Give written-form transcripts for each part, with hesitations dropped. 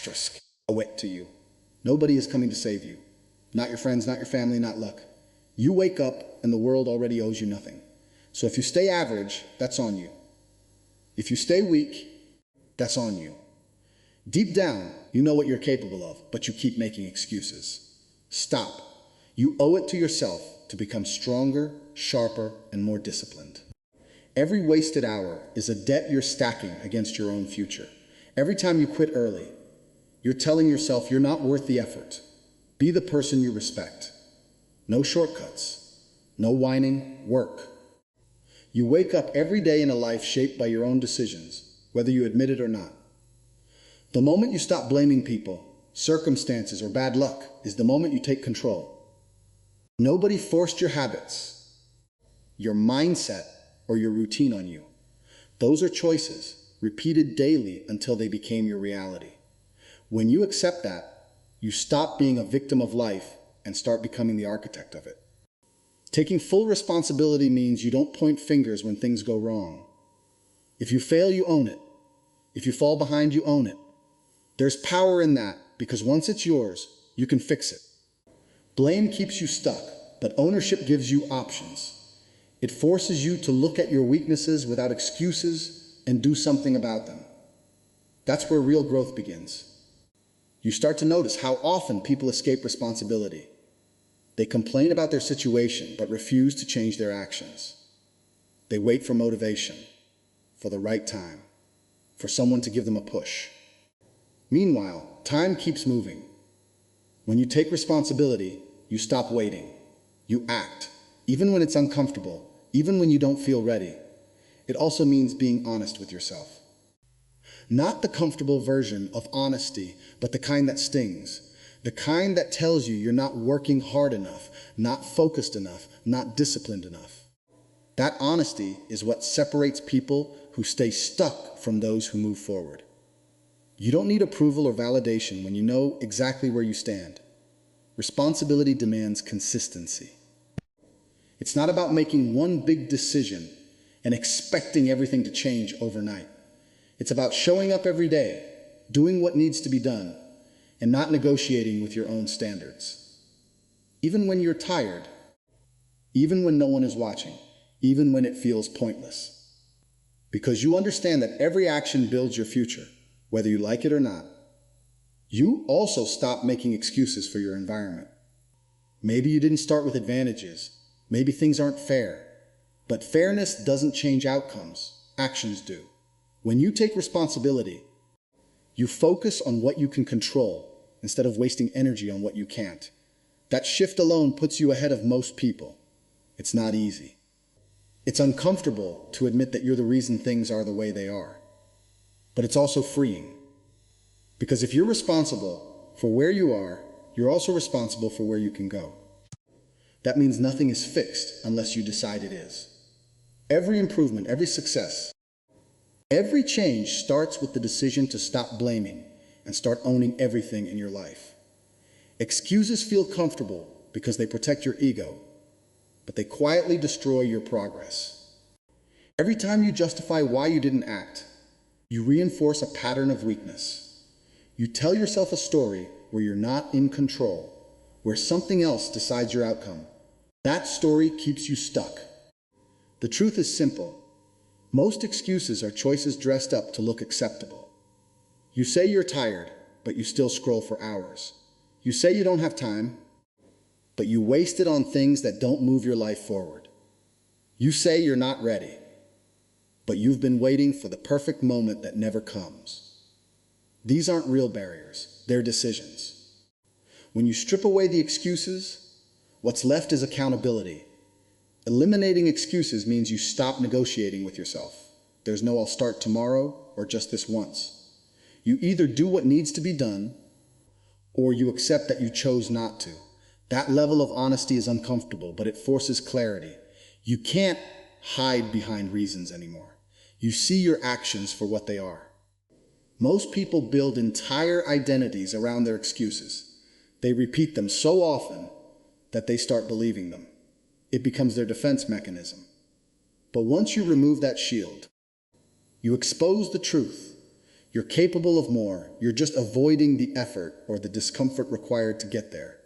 asterisk, owe it to you. Nobody is coming to save you. Not your friends, not your family, not luck. You wake up and the world already owes you nothing. So if you stay average, that's on you. If you stay weak, that's on you. Deep down, you know what you're capable of, but you keep making excuses. Stop. You owe it to yourself to become stronger, sharper, and more disciplined. Every wasted hour is a debt you're stacking against your own future. Every time you quit early, you're telling yourself you're not worth the effort. Be the person you respect. No shortcuts. No whining. Work. You wake up every day in a life shaped by your own decisions, whether you admit it or not. The moment you stop blaming people, circumstances, or bad luck is the moment you take control. Nobody forced your habits, your mindset, or your routine on you. Those are choices, repeated daily until they became your reality. When you accept that, you stop being a victim of life and start becoming the architect of it. Taking full responsibility means you don't point fingers when things go wrong. If you fail, you own it. If you fall behind, you own it. There's power in that because once it's yours, you can fix it. Blame keeps you stuck, but ownership gives you options. It forces you to look at your weaknesses without excuses and do something about them. That's where real growth begins. You start to notice how often people escape responsibility. They complain about their situation, but refuse to change their actions. They wait for motivation, for the right time, for someone to give them a push. Meanwhile, time keeps moving. When you take responsibility, you stop waiting. You act, even when it's uncomfortable, even when you don't feel ready. It also means being honest with yourself. Not the comfortable version of honesty, but the kind that stings. The kind that tells you you're not working hard enough, not focused enough, not disciplined enough. That honesty is what separates people who stay stuck from those who move forward. You don't need approval or validation when you know exactly where you stand. Responsibility demands consistency. It's not about making one big decision and expecting everything to change overnight. It's about showing up every day, doing what needs to be done, and not negotiating with your own standards. Even when you're tired, even when no one is watching, even when it feels pointless. Because you understand that every action builds your future, whether you like it or not. You also stop making excuses for your environment. Maybe you didn't start with advantages. Maybe things aren't fair. But fairness doesn't change outcomes. Actions do. When you take responsibility, you focus on what you can control instead of wasting energy on what you can't. That shift alone puts you ahead of most people. It's not easy. It's uncomfortable to admit that you're the reason things are the way they are. But it's also freeing. Because if you're responsible for where you are, you're also responsible for where you can go. That means nothing is fixed unless you decide it is. Every improvement, every success, every change starts with the decision to stop blaming and start owning everything in your life. Excuses feel comfortable because they protect your ego, but they quietly destroy your progress. Every time you justify why you didn't act, you reinforce a pattern of weakness. You tell yourself a story where you're not in control, where something else decides your outcome. That story keeps you stuck. The truth is simple. Most excuses are choices dressed up to look acceptable. You say you're tired, but you still scroll for hours. You say you don't have time, but you waste it on things that don't move your life forward. You say you're not ready, but you've been waiting for the perfect moment that never comes. These aren't real barriers, they're decisions. When you strip away the excuses, what's left is accountability. Eliminating excuses means you stop negotiating with yourself. There's no "I'll start tomorrow" or "just this once." You either do what needs to be done, or you accept that you chose not to. That level of honesty is uncomfortable, but it forces clarity. You can't hide behind reasons anymore. You see your actions for what they are. Most people build entire identities around their excuses. They repeat them so often that they start believing them. It becomes their defense mechanism. But once you remove that shield, you expose the truth. You're capable of more. You're just avoiding the effort or the discomfort required to get there.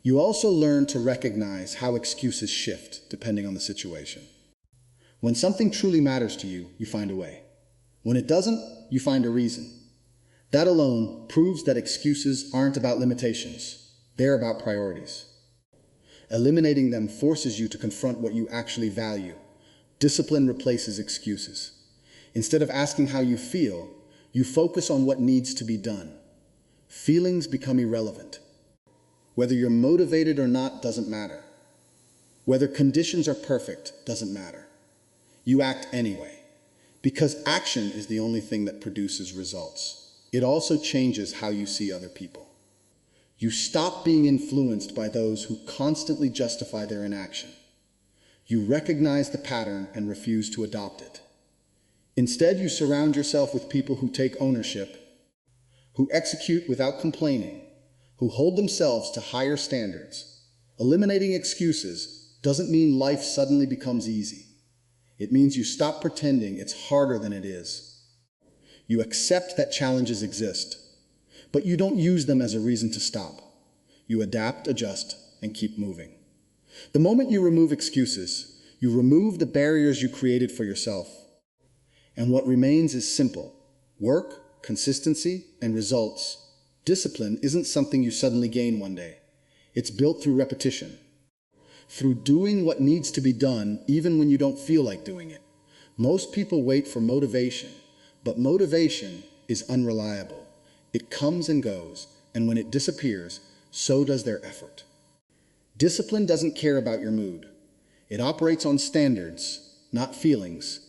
You also learn to recognize how excuses shift depending on the situation. When something truly matters to you, you find a way. When it doesn't, you find a reason. That alone proves that excuses aren't about limitations. They're about priorities. Eliminating them forces you to confront what you actually value. Discipline replaces excuses. Instead of asking how you feel, you focus on what needs to be done. Feelings become irrelevant. Whether you're motivated or not doesn't matter. Whether conditions are perfect doesn't matter. You act anyway, because action is the only thing that produces results. It also changes how you see other people. You stop being influenced by those who constantly justify their inaction. You recognize the pattern and refuse to adopt it. Instead, you surround yourself with people who take ownership, who execute without complaining, who hold themselves to higher standards. Eliminating excuses doesn't mean life suddenly becomes easy. It means you stop pretending it's harder than it is. You accept that challenges exist, but you don't use them as a reason to stop. You adapt, adjust, and keep moving. The moment you remove excuses, you remove the barriers you created for yourself. And what remains is simple: work, consistency, and results. Discipline isn't something you suddenly gain one day. It's built through repetition, through doing what needs to be done even when you don't feel like doing it. Most people wait for motivation, but motivation is unreliable. It comes and goes, and when it disappears, so does their effort. Discipline doesn't care about your mood. It operates on standards, not feelings.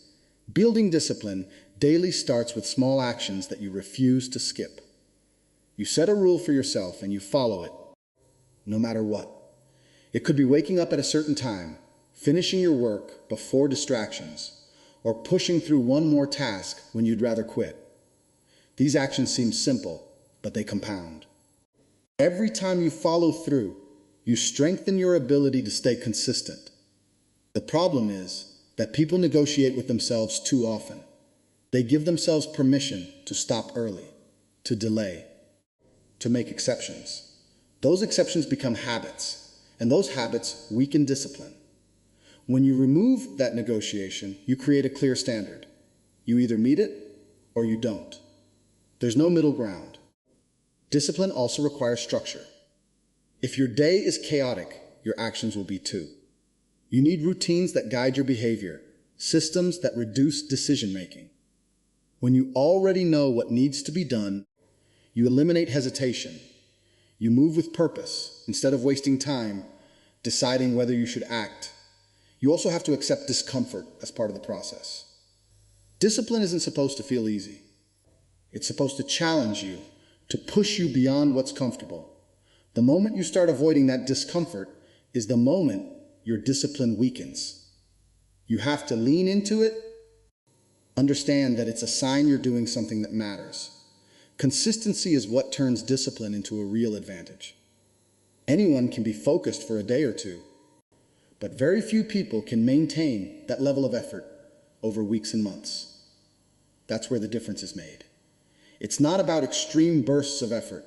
Building discipline daily starts with small actions that you refuse to skip. You set a rule for yourself and you follow it, no matter what. It could be waking up at a certain time, finishing your work before distractions, or pushing through one more task when you'd rather quit. These actions seem simple, but they compound. Every time you follow through, you strengthen your ability to stay consistent. The problem is that people negotiate with themselves too often. They give themselves permission to stop early, to delay, to make exceptions. Those exceptions become habits, and those habits weaken discipline. When you remove that negotiation, you create a clear standard. You either meet it or you don't. There's no middle ground. Discipline also requires structure. If your day is chaotic, your actions will be too. You need routines that guide your behavior, systems that reduce decision-making. When you already know what needs to be done, you eliminate hesitation. You move with purpose instead of wasting time deciding whether you should act. You also have to accept discomfort as part of the process. Discipline isn't supposed to feel easy. It's supposed to challenge you, to push you beyond what's comfortable. The moment you start avoiding that discomfort is the moment your discipline weakens. You have to lean into it, understand that it's a sign you're doing something that matters. Consistency is what turns discipline into a real advantage. Anyone can be focused for a day or two, but very few people can maintain that level of effort over weeks and months. That's where the difference is made. It's not about extreme bursts of effort.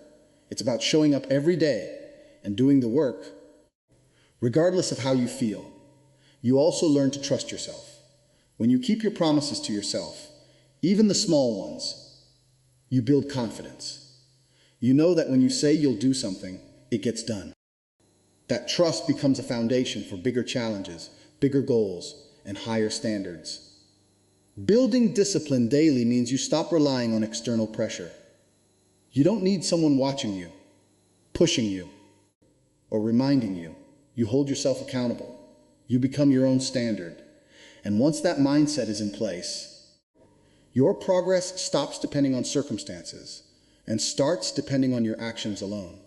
It's about showing up every day and doing the work, regardless of how you feel. You also learn to trust yourself. When you keep your promises to yourself, even the small ones, you build confidence. You know that when you say you'll do something, it gets done. That trust becomes a foundation for bigger challenges, bigger goals, and higher standards. Building discipline daily means you stop relying on external pressure. You don't need someone watching you, pushing you, or reminding you. You hold yourself accountable. You become your own standard. And once that mindset is in place, your progress stops depending on circumstances and starts depending on your actions alone.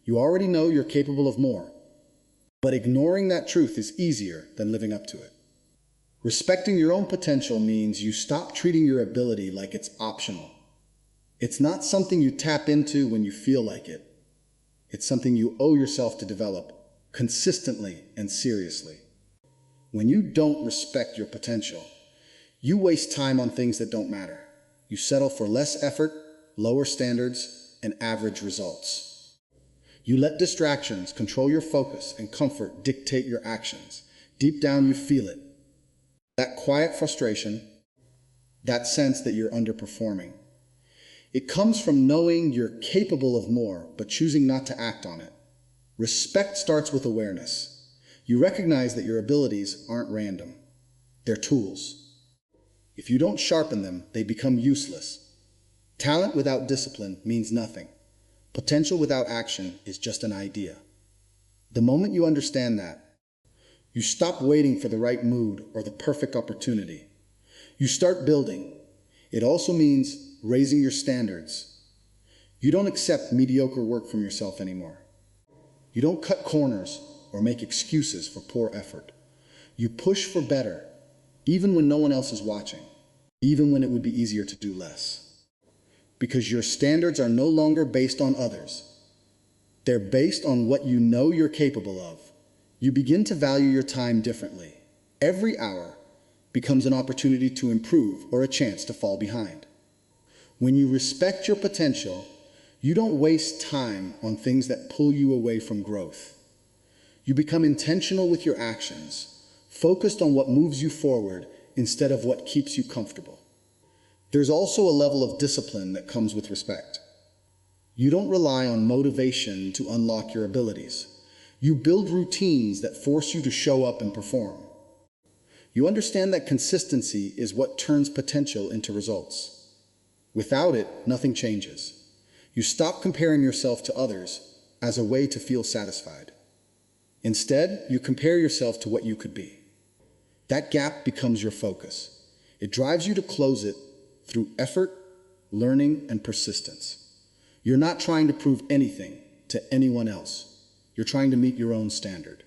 You already know you're capable of more, but ignoring that truth is easier than living up to it. Respecting your own potential means you stop treating your ability like it's optional. It's not something you tap into when you feel like it. It's something you owe yourself to develop consistently and seriously. When you don't respect your potential, you waste time on things that don't matter. You settle for less effort, lower standards, and average results. You let distractions control your focus and comfort dictate your actions. Deep down, you feel it. That quiet frustration, that sense that you're underperforming. It comes from knowing you're capable of more, but choosing not to act on it. Respect starts with awareness. You recognize that your abilities aren't random. They're tools. If you don't sharpen them, they become useless. Talent without discipline means nothing. Potential without action is just an idea. The moment you understand that, you stop waiting for the right mood or the perfect opportunity. You start building. It also means raising your standards. You don't accept mediocre work from yourself anymore. You don't cut corners or make excuses for poor effort. You push for better, even when no one else is watching, even when it would be easier to do less. Because your standards are no longer based on others. They're based on what you know you're capable of. You begin to value your time differently. Every hour becomes an opportunity to improve or a chance to fall behind. When you respect your potential, you don't waste time on things that pull you away from growth. You become intentional with your actions, focused on what moves you forward instead of what keeps you comfortable. There's also a level of discipline that comes with respect. You don't rely on motivation to unlock your abilities. You build routines that force you to show up and perform. You understand that consistency is what turns potential into results. Without it, nothing changes. You stop comparing yourself to others as a way to feel satisfied. Instead, you compare yourself to what you could be. That gap becomes your focus. It drives you to close it through effort, learning, and persistence. You're not trying to prove anything to anyone else. You're trying to meet your own standard.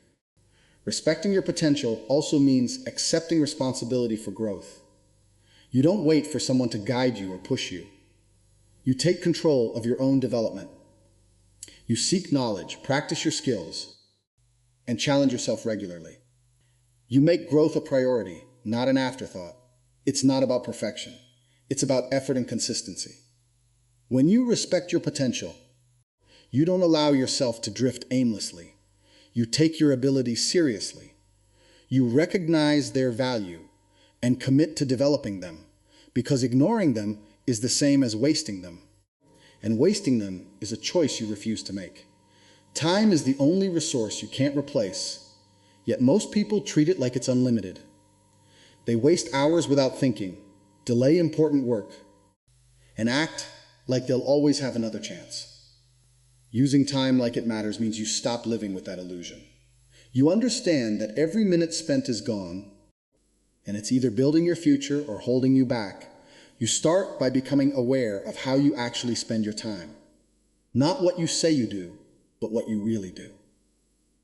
Respecting your potential also means accepting responsibility for growth. You don't wait for someone to guide you or push you. You take control of your own development. You seek knowledge, practice your skills, and challenge yourself regularly. You make growth a priority, not an afterthought. It's not about perfection. It's about effort and consistency. When you respect your potential, you don't allow yourself to drift aimlessly. You take your abilities seriously. You recognize their value and commit to developing them, because ignoring them is the same as wasting them. And wasting them is a choice you refuse to make. Time is the only resource you can't replace, yet most people treat it like it's unlimited. They waste hours without thinking, delay important work, and act like they'll always have another chance. Using time like it matters means you stop living with that illusion. You understand that every minute spent is gone, and it's either building your future or holding you back. You start by becoming aware of how you actually spend your time. Not what you say you do, but what you really do.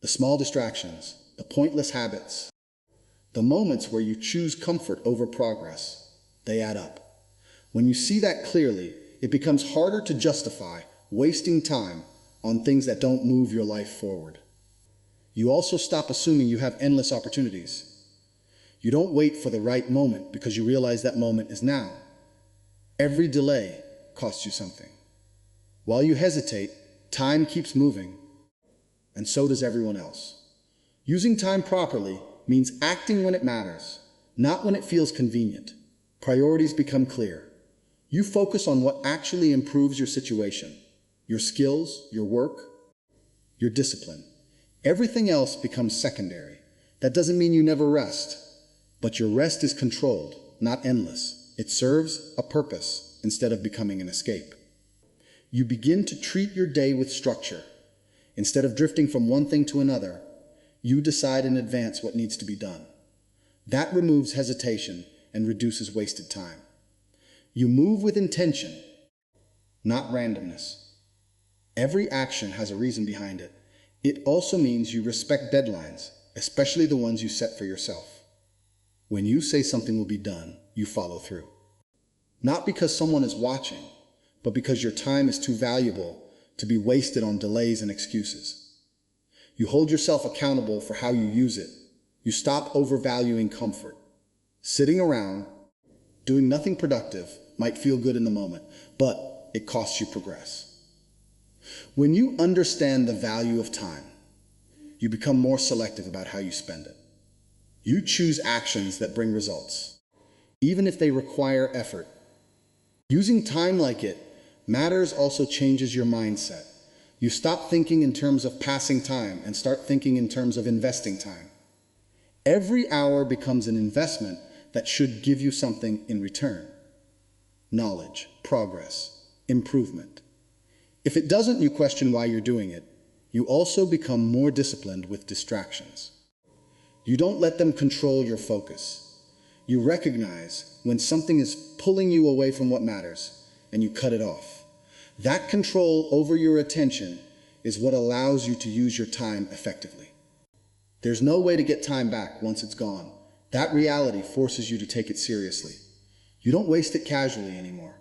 The small distractions, the pointless habits, the moments where you choose comfort over progress, they add up. When you see that clearly, it becomes harder to justify wasting time on things that don't move your life forward. You also stop assuming you have endless opportunities. You don't wait for the right moment because you realize that moment is now. Every delay costs you something. While you hesitate, time keeps moving, and so does everyone else. Using time properly means acting when it matters, not when it feels convenient. Priorities become clear. You focus on what actually improves your situation, your skills, your work, your discipline. Everything else becomes secondary. That doesn't mean you never rest. But your rest is controlled, not endless. It serves a purpose instead of becoming an escape. You begin to treat your day with structure. Instead of drifting from one thing to another, you decide in advance what needs to be done. That removes hesitation and reduces wasted time. You move with intention, not randomness. Every action has a reason behind it. It also means you respect deadlines, especially the ones you set for yourself. When you say something will be done, you follow through. Not because someone is watching, but because your time is too valuable to be wasted on delays and excuses. You hold yourself accountable for how you use it. You stop overvaluing comfort. Sitting around, doing nothing productive, might feel good in the moment, but it costs you progress. When you understand the value of time, you become more selective about how you spend it. You choose actions that bring results, even if they require effort. Using time like it matters also changes your mindset. You stop thinking in terms of passing time and start thinking in terms of investing time. Every hour becomes an investment that should give you something in return. Knowledge, progress, improvement. If it doesn't, you question why you're doing it. You also become more disciplined with distractions. You don't let them control your focus. You recognize when something is pulling you away from what matters, and you cut it off. That control over your attention is what allows you to use your time effectively. There's no way to get time back once it's gone. That reality forces you to take it seriously. You don't waste it casually anymore.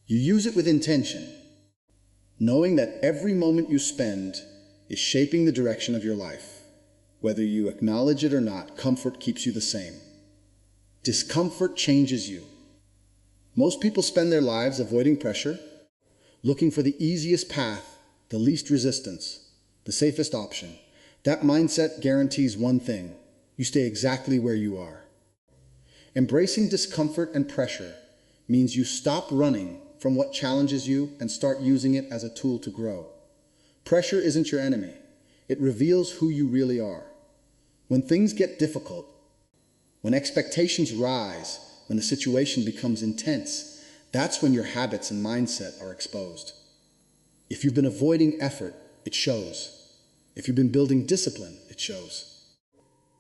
You use it with intention, knowing that every moment you spend is shaping the direction of your life. Whether you acknowledge it or not, comfort keeps you the same. Discomfort changes you. Most people spend their lives avoiding pressure, looking for the easiest path, the least resistance, the safest option. That mindset guarantees one thing: you stay exactly where you are. Embracing discomfort and pressure means you stop running from what challenges you and start using it as a tool to grow. Pressure isn't your enemy. It reveals who you really are. When things get difficult, when expectations rise, when the situation becomes intense, that's when your habits and mindset are exposed. If you've been avoiding effort, it shows. If you've been building discipline, it shows.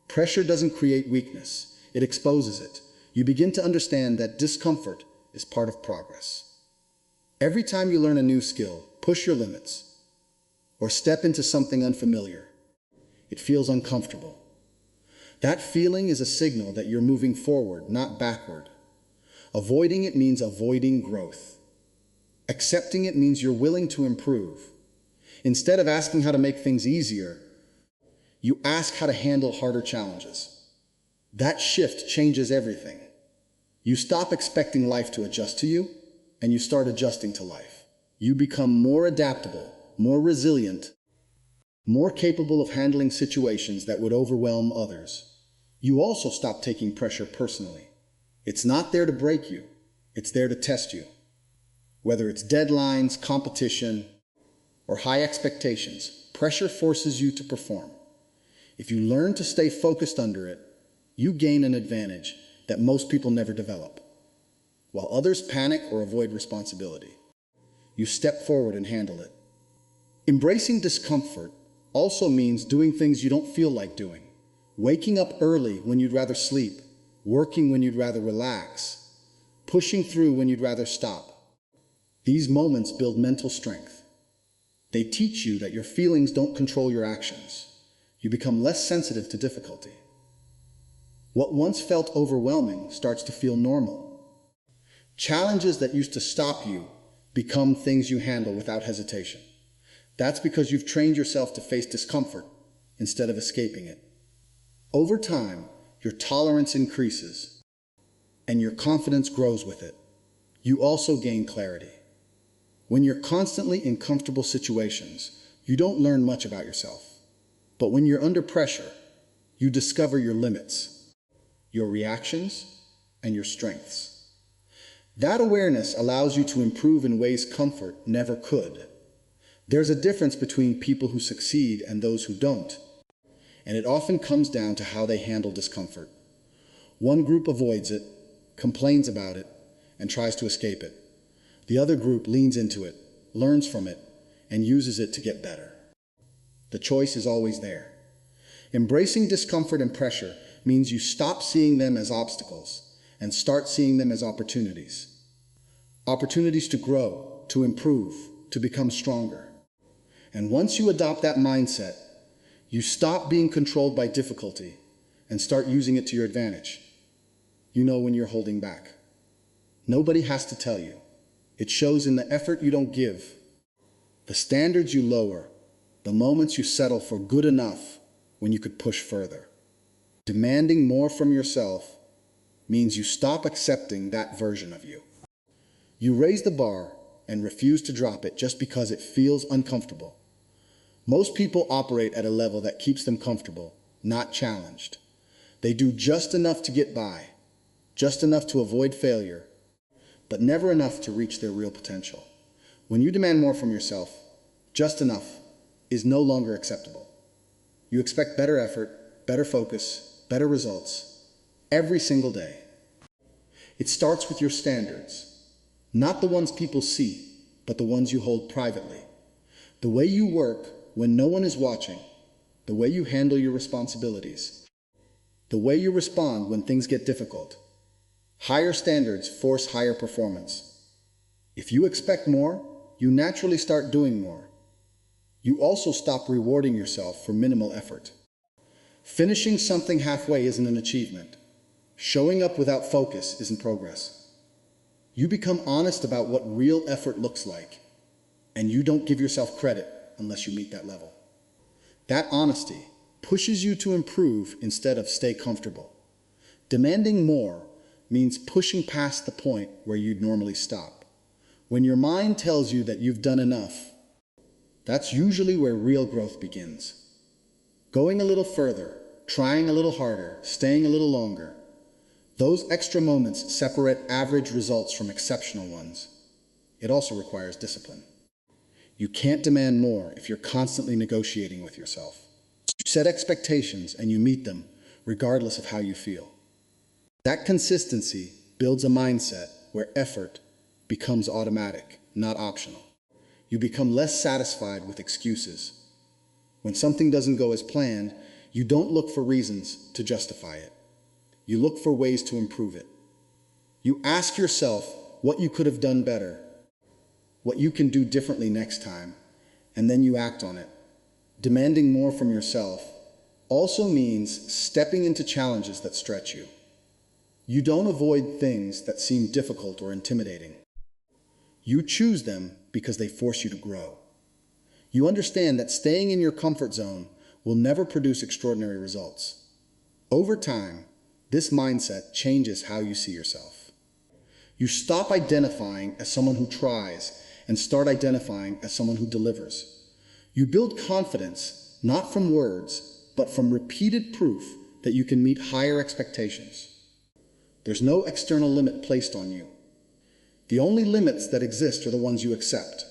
Pressure doesn't create weakness, it exposes it. You begin to understand that discomfort is part of progress. Every time you learn a new skill, push your limits, or step into something unfamiliar, it feels uncomfortable. That feeling is a signal that you're moving forward, not backward. Avoiding it means avoiding growth. Accepting it means you're willing to improve. Instead of asking how to make things easier, you ask how to handle harder challenges. That shift changes everything. You stop expecting life to adjust to you, and you start adjusting to life. You become more adaptable, more resilient, more capable of handling situations that would overwhelm others. You also stop taking pressure personally. It's not there to break you, it's there to test you. Whether it's deadlines, competition, or high expectations, pressure forces you to perform. If you learn to stay focused under it, you gain an advantage that most people never develop. While others panic or avoid responsibility, you step forward and handle it. Embracing discomfort also means doing things you don't feel like doing. Waking up early when you'd rather sleep, working when you'd rather relax, pushing through when you'd rather stop. These moments build mental strength. They teach you that your feelings don't control your actions. You become less sensitive to difficulty. What once felt overwhelming starts to feel normal. Challenges that used to stop you become things you handle without hesitation. That's because you've trained yourself to face discomfort instead of escaping it. Over time, your tolerance increases, and your confidence grows with it. You also gain clarity. When you're constantly in comfortable situations, you don't learn much about yourself. But when you're under pressure, you discover your limits, your reactions, and your strengths. That awareness allows you to improve in ways comfort never could. There's a difference between people who succeed and those who don't, and it often comes down to how they handle discomfort. One group avoids it, complains about it, and tries to escape it. The other group leans into it, learns from it, and uses it to get better. The choice is always there. Embracing discomfort and pressure means you stop seeing them as obstacles and start seeing them as opportunities. Opportunities to grow, to improve, to become stronger. And once you adopt that mindset, you stop being controlled by difficulty and start using it to your advantage. You know when you're holding back. Nobody has to tell you. It shows in the effort you don't give, the standards you lower, the moments you settle for good enough when you could push further. Demanding more from yourself means you stop accepting that version of you. You raise the bar and refuse to drop it just because it feels uncomfortable. Most people operate at a level that keeps them comfortable, not challenged. They do just enough to get by, just enough to avoid failure, but never enough to reach their real potential. When you demand more from yourself, just enough is no longer acceptable. You expect better effort, better focus, better results every single day. It starts with your standards, not the ones people see, but the ones you hold privately. The way you work when no one is watching, the way you handle your responsibilities, the way you respond when things get difficult. Higher standards force higher performance. If you expect more, you naturally start doing more. You also stop rewarding yourself for minimal effort. Finishing something halfway isn't an achievement. Showing up without focus isn't progress. You become honest about what real effort looks like, and you don't give yourself credit unless you meet that level. That honesty pushes you to improve instead of stay comfortable. Demanding more means pushing past the point where you'd normally stop. When your mind tells you that you've done enough, that's usually where real growth begins. Going a little further, trying a little harder, staying a little longer. Those extra moments separate average results from exceptional ones. It also requires discipline. You can't demand more if you're constantly negotiating with yourself. You set expectations and you meet them regardless of how you feel. That consistency builds a mindset where effort becomes automatic, not optional. You become less satisfied with excuses. When something doesn't go as planned, you don't look for reasons to justify it. You look for ways to improve it. You ask yourself what you could have done better, what you can do differently next time, and then you act on it. Demanding more from yourself also means stepping into challenges that stretch you. You don't avoid things that seem difficult or intimidating. You choose them because they force you to grow. You understand that staying in your comfort zone will never produce extraordinary results. Over time, this mindset changes how you see yourself. You stop identifying as someone who tries and start identifying as someone who delivers. You build confidence not from words, but from repeated proof that you can meet higher expectations. There's no external limit placed on you. The only limits that exist are the ones you accept.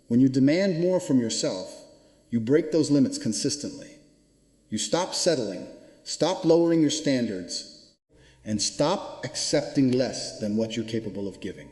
When you demand more from yourself, you break those limits consistently. You stop settling, stop lowering your standards, and stop accepting less than what you're capable of giving.